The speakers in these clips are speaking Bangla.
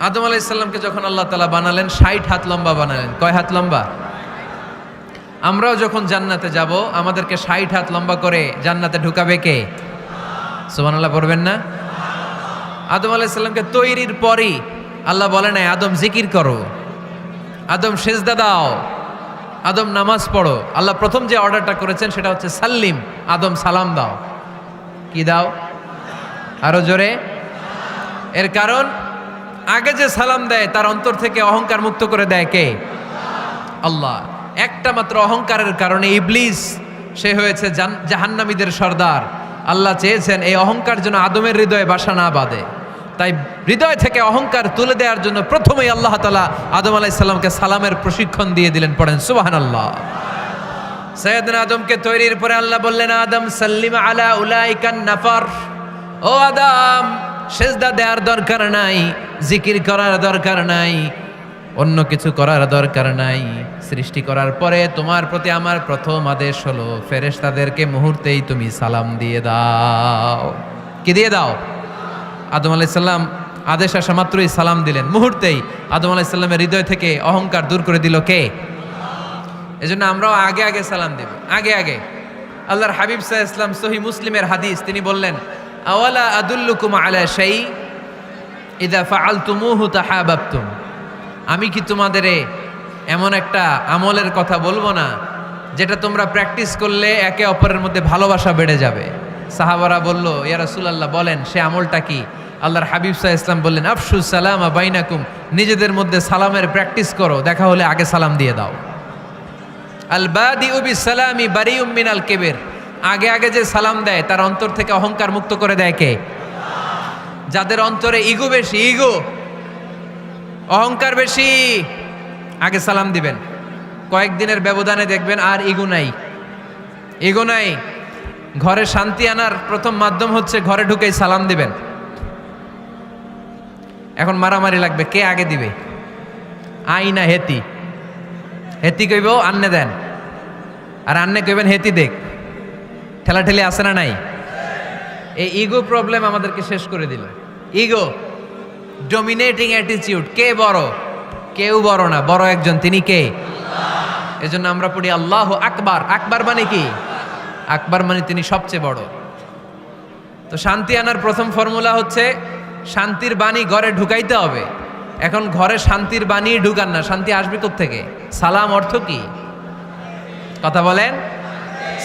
আদম আলাইহিস সালামকে যখন আল্লাহ তাআলা বানালেন 60 হাত লম্বা বানালেন। কয় হাত লম্বা? আমরাও যখন জান্নাতে যাব আমাদেরকে 60 হাত লম্বা করে জান্নাতে ঢুকাবে কে? সুবহানাল্লাহ পড়বেন না? আদম আলাইহিস সালামকে তৈরির পরই আল্লাহ বলে নাই আদম জিকির করো, আদম সেজদা দাও, আদম নামাজ পড়ো। আল্লাহ প্রথম যে অর্ডারটা করেছেন সেটা হচ্ছে সাল্লিম, আদম সালাম দাও। কি দাও? আরো জোরে। এর কারণ আগে যে সালাম দেয় তার অন্তর থেকে অহংকার মুক্ত করে দেয় কে? আল্লাহ। একটা মাত্র অহংকারের কারণে ইবলিস সে হয়েছে জাহান্নামীদের সর্দার। আল্লাহ চেয়েছেন এই অহংকার যেন আদমের হৃদয়ে বাসা না বাঁধে, তাই হৃদয় থেকে অহংকার তুলে দেওয়ার জন্য প্রথমেই আল্লাহ তাআলা আদম আলাইহিস সালামকে সালামের প্রশিক্ষণ দিয়ে দিলেন। পড়েন সুবহানাল্লাহ। সাইয়েদনা আদমকে তৈরির পরে আল্লাহ বললেন আদম সাল্লিম আলা উলাইকান নাফার। ও আদম, সেজদা দেওয়ার দরকার নাই, জিকির করার দরকার নাই, অন্য কিছু করার দরকার নাই। সৃষ্টি করার পরে তোমার প্রতি আমার প্রথম আদেশ হলো ফেরেশতাদেরকে মুহূর্তেই তুমি সালাম দিয়ে দাও। কি দিয়ে দাও? আদম আলাইহিস সালাম আদেশ আসা মাত্রই সালাম দিলেন, মুহূর্তেই আদম আলাইহিস সালামের হৃদয় থেকে অহংকার দূর করে দিল কে? এজন্য আমরাও আগে আগে সালাম দেব, আগে আগে। আল্লাহর হাবিব সাল্লাল্লাহু আলাইহি ওয়াসাল্লাম সহিহ মুসলিমের হাদিস, তিনি বললেন আওয়ালা আদুল্লুকুম আলা শাই ইযা ফাআলতুমুহু তাহাবাবতুম। আমি কি তোমাদের এমন একটা আমলের কথা বলবো না যেটা তোমরা প্র্যাকটিস করলে একে অপরের মধ্যে ভালোবাসা বেড়ে যাবে? সাহাবারা বলল ইয়া রাসূলুল্লাহ বলেন সে আমলটা কি? আল্লাহর হাবিব সাল্লাল্লাহু আলাইহি ওয়াসাল্লাম বললেন আফশুস সালামা বাইনাকুম, নিজেদের মধ্যে সালামের প্র্যাকটিস করো, দেখা হলে আগে সালাম দিয়ে দাও। আল বাদিউ বিসসালামি বারিউম মিনাল কিবর, আগে আগে যে সালাম দেয় তার অন্তর থেকে অহংকার মুক্ত করে দেয় কে? যাদের অন্তরে ইগো বেশি, ইগো অহংকার বেশি, আগে সালাম দিবেন। কয়েকদিনের ব্যবধানে দেখবেন আর ইগো নাই, ইগো নাই। ঘরে শান্তি আনার প্রথম মাধ্যম হচ্ছে ঘরে ঢুকেই সালাম দিবেন। এখন মারামারি লাগবে কে আগে দিবে, আই না হেতি? হেতি কইব আন্নে দেন, আর আন্নে কইবেন হেতি দেখ। ঠেলাঠেলি আছে না নাই? এই ইগো প্রবলেম আমাদেরকে শেষ করে দিল। Ego, dominating attitude. কে বড়? কেউ বড় না, বড় একজন, তিনি কে? এজন্য আমরা পড়ি আল্লাহু আকবার। আকবার মানে কি? আকবার মানে তিনি সবচেয়ে বড়। তো শান্তি আনার প্রথম ফর্মুলা হচ্ছে শান্তির বাণী ঘরে ঢুকাইতে হবে। এখন ঘরে শান্তির বাণী ঢুকান না, শান্তি আসবে কোত্থেকে? সালাম অর্থ কি? কথা বলেন।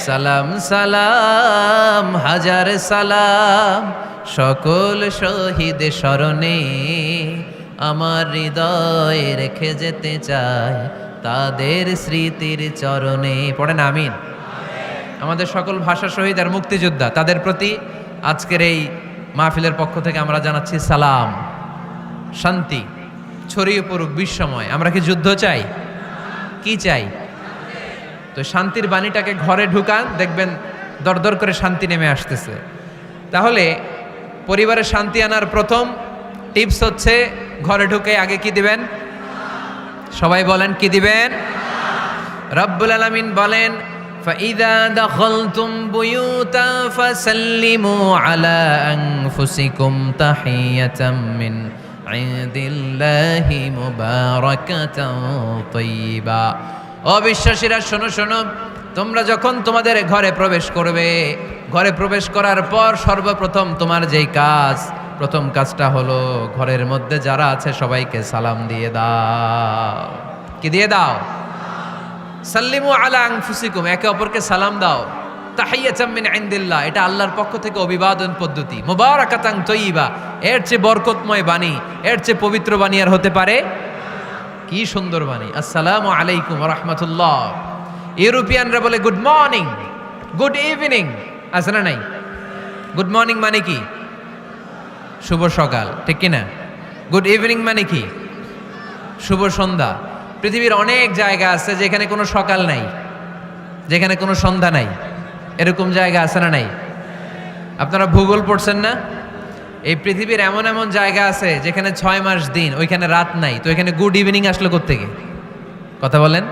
সালাম সালাম হাজার সালাম সকল শহীদ স্মরণে, আমার হৃদয়ে রেখে যেতে চায় তাদের স্মৃতির চরণে। পড়েন আমিন। আমাদের সকল ভাষা শহীদ আর মুক্তিযোদ্ধা তাদের প্রতি আজকের এই মাহফিলের পক্ষ থেকে আমরা জানাচ্ছি সালাম। শান্তি ছড়িয়ে পড়ুক বিশ্বময়। আমরা কি যুদ্ধ চাই? কি চাই? তো শান্তির বাণীটাকে ঘরে ঢুকান, দেখবেন দরদর করে শান্তি নেমে আসতেছে। তাহলে পরিবারে শান্তি আনার প্রথম টিপস হচ্ছে ঘরে ঢুকে আগে কি দিবেন? সবাই বলেন কি দিবেন? রব্বুল আলামিন বলেন ফাইদা দাখালতুম বুয়ুতা ফাসাল্লিমু আলা আনফুসিকুম তাহিয়াতাম মিন ইনদিল্লাহি মুবারাকাতান তাইয়্যিবা। অবিশ্বাসীরা শোনো শোনো, তোমরা যখন তোমাদের ঘরে প্রবেশ করবে, ঘরে প্রবেশ করার পর সর্বপ্রথম তোমার যেই কাজ, প্রথম কাজটা হলো ঘরের মধ্যে যারা আছে সবাইকে সালাম দিয়ে দাও। কি দিয়ে দাও? সাল্লিমু আলা আনফুসিকুম, একে অপরকে সালাম দাও। তাহিয়াতাম মিন ইনদিল্লাহ, এটা আল্লাহর পক্ষ থেকে অভিবাদন পদ্ধতি। মুবারাকাতান তাইয়্যিবা, এর চেয়ে বরকতময় বাণী, এর চেয়ে পবিত্র বাণী আর হতে পারে? কি সুন্দর বাণী, আসসালামু আলাইকুম ওয়া রাহমাতুল্লাহ। ইউরোপিয়ানরা বলে গুড মর্নিং, গুড ইভিনিং, আছে না নাই? গুড মর্নিং মানে কি? শুভ সকাল, ঠিক কিনা? গুড ইভিনিং মানে কি? শুভ সন্ধ্যা। পৃথিবীর অনেক জায়গা আছে যেখানে কোনো সকাল নাই, যেখানে কোনো সন্ধ্যা নাই। এরকম জায়গা আছে না নাই? আপনারা ভূগোল পড়ছেন না? এই পৃথিবীর এমন এমন জায়গা আছে যেখানে 6 মাস দিন, ওইখানে রাত নাই, তো এখানে গুড ইভিনিং আসলো কোত্থেকে? কথা বলেন।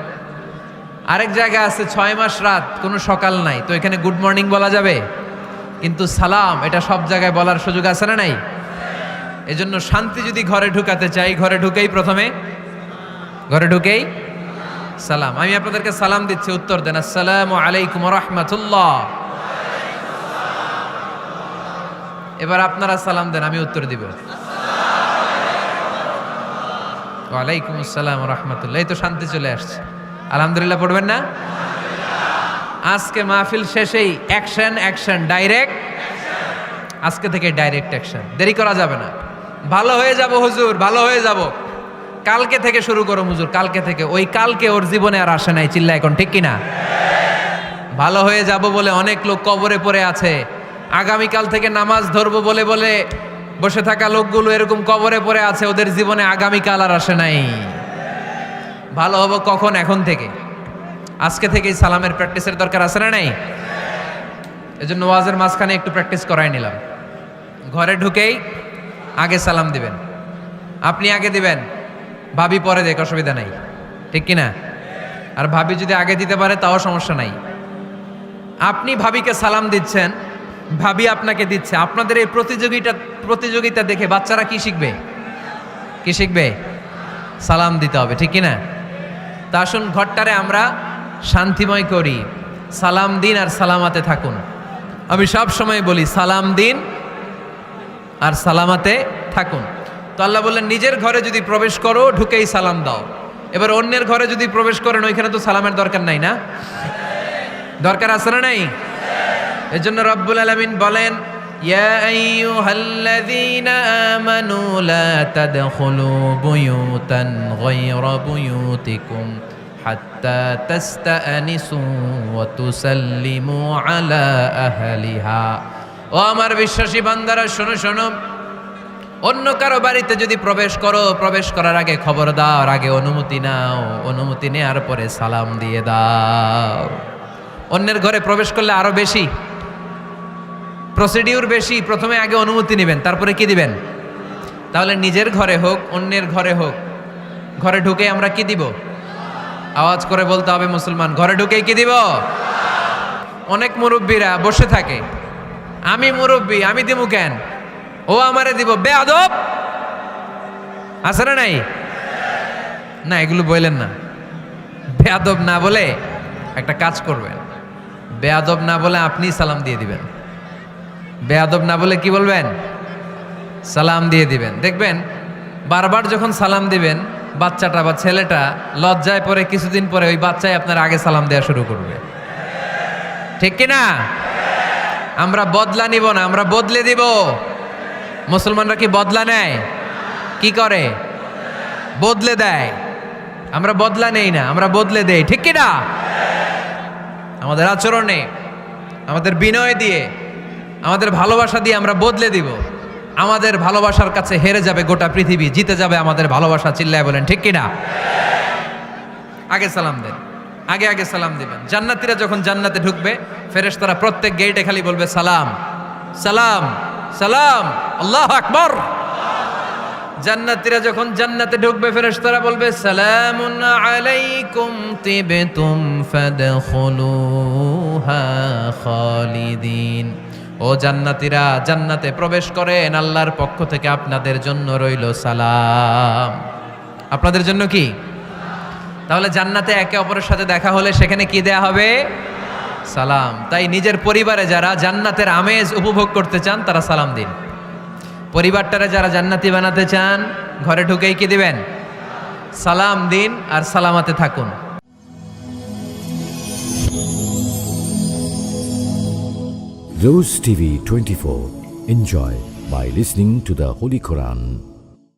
আরেক জায়গা আছে 6 মাস রাত, কোনো সকাল নাই, তো এখানে গুড মর্নিং বলা যাবে? কিন্তু সালাম এটা সব জায়গায় বলার সুযোগ আছে না নাই? এজন্য শান্তি যদি ঘরে ঢুকাতে চাই, ঘরে ঢুকেই প্রথমে সালাম। আমি আপনাদেরকে সালাম দিচ্ছি, উত্তর দেন। আসসালামু আলাইকুম ওয়া রাহমাতুল্লাহ। এবার আপনারা সালাম দেন, আমি উত্তর দিব। ওয়ালাইকুম আসসালাম ওয়া রাহমাতুল্লাহ। এই তো শান্তি চলে আসছে। আলহামদুলিল্লাহ পড়বেন না? আজকে মাহফিল শেষেই অ্যাকশন ডাইরেক্ট। আজকে থেকে ডাইরেক্ট অ্যাকশন, দেরি করা যাবে না। ভালো হয়ে যাব হুজুর, ভালো হয়ে যাব, কালকে থেকে শুরু করো হুজুর, কালকে থেকে। ওই কালকে ওর জীবনে আর আসে নাই, চিল্লা এখন ঠিক কিনা? ভালো হয়ে যাব বলে অনেক লোক কবরে পড়ে আছে। আগামীকাল থেকে নামাজ ধরবো বলে বলে বসে থাকা লোকগুলো এরকম কবরে পড়ে আছে, ওদের জীবনে আগামীকাল আর আসে নাই। ভালো হবো কখন? এখন থেকে, আজকে থেকেই সালামের প্র্যাকটিসের দরকার আছে না নাই? এজন্য ওয়াজের মাঝখানে একটু প্র্যাকটিস করাই নিলাম। ঘরে ঢুকেই আগে সালাম দিবেন, আপনি আগে দিবেন, ভাবি পরে দেখ, অসুবিধা নাই, ঠিক কিনা? আর ভাবি যদি আগে দিতে পারে তাও সমস্যা নাই। আপনি ভাবিকে সালাম দিচ্ছেন, ভাবি আপনাকে দিচ্ছে। আপনাদের এই প্রতিযোগিতা দেখে বাচ্চারা কি শিখবে? সালাম দিতে হবে, ঠিক কিনা? তা আসুন ঘরটারে আমরা শান্তিময় করি। সালাম দিন আর সালামাতে থাকুন। আমি সব সময় বলি সালাম দিন আর সালামাতে থাকুন। তো আল্লাহ বললেন নিজের ঘরে যদি প্রবেশ করো ঢুকেই সালাম দাও। এবার অন্যের ঘরে যদি প্রবেশ করেন ওইখানে তো সালামের দরকার নাই, না? দরকার আছে না নাই? এজন্য রব্বুল আলামিন বলেন, ইয়া আইয়ুহাল্লাযীনা আমানু লা তাদখুলু বুয়ুতান গায়রা বুয়ুতিকুম হাত্তা তাস্তানিসু ওয়া তুসাল্লিমু আলা আহলিহা। ও আমার বিশ্বাসী বান্দারা, শোনো শোনো, অন্য কারো বাড়িতে যদি প্রবেশ করো, প্রবেশ করার আগে খবর দাও, আগে অনুমতি নাও, অনুমতি নেওয়ার পরে সালাম দিয়ে দাও। অন্যের ঘরে প্রবেশ করলে আরো বেশি প্রসিডিউর বেশি, প্রথমে আগে অনুমতি নেবেন, তারপরে কি দিবেন? তাহলে নিজের ঘরে হোক অন্যের ঘরে হোক, ঘরে ঢুকে আমরা কি দিব? আওয়াজ করে বলতে হবে মুসলমান, ঘরে ঢুকেই কি দিব? অনেক মুরব্বীরা বসে থাকে, আমি মুরব্বী, আমি দিমু কেন, ও আমারে দিব, বেয়াদব আছে না নাই? না, এগুলো বললেন না। বেয়াদব না বলে একটা কাজ করবেন, বেয়াদব না বলে আপনি সালাম দিয়ে দিবেন। বেয়াদব না বলে কি বলবেন? সালাম দিয়ে দিবেন। দেখবেন বারবার যখন সালাম দিবেন, বাচ্চাটা বা ছেলেটা লজ্জায় পরে কিছুদিন পরে ওই বাচ্চাই আপনার আগে সালাম দেওয়া শুরু করবে, ঠিক কিনা? আমরা বদলা নিব না, আমরা বদলে দিব। মুসলমানরা কি বদলা নেয়? কি করে? বদলে দেয়। আমরা বদলা নেই না, আমরা বদলে দেই, ঠিক কিনা? আমাদের আচরণে, আমাদের বিনয় দিয়ে, আমাদের ভালোবাসা দিয়ে আমরা বদলে দিব। আমাদের ভালোবাসার কাছে হেরে যাবে গোটা পৃথিবী, জিতে যাবে আমাদের ভালোবাসা। চিল্লায় বলেন ঠিক কিনা? আগে সালাম দেন, আগে আগে সালাম দিবেন। জান্নাতীরা যখন জান্নাতে ঢুকবে, ফেরেশতারা প্রত্যেক গেটে খালি বলবে সালাম সালাম সালাম, আল্লাহু আকবার। জান্নাতীরা যখন জান্নাতে ঢুকবে, ফেরেশতারা বলবে সালামুন আলাইকুম তিবতুম ফাদখুলুহা খালিদিন। ও জান্নাতীরা, জান্নাতে প্রবেশ করেন, আল্লাহর পক্ষ থেকে আপনাদের জন্য রইল সালাম। আপনাদের জন্য কি? তাহলে জান্নাতে একে অপরের সাথে দেখা হলে সেখানে কি দেয়া হবে? সালাম। তাই নিজের পরিবারে যারা জান্নাতের আমেজ উপভোগ করতে চান তারা সালাম দিন। পরিবারটারে যারা জান্নাতি বানাতে চান, ঘরে ঢুকেই কি দিবেন? সালাম দিন আর সালামাতে থাকুন। Rose TV 24. Enjoy by listening to the Holy Quran.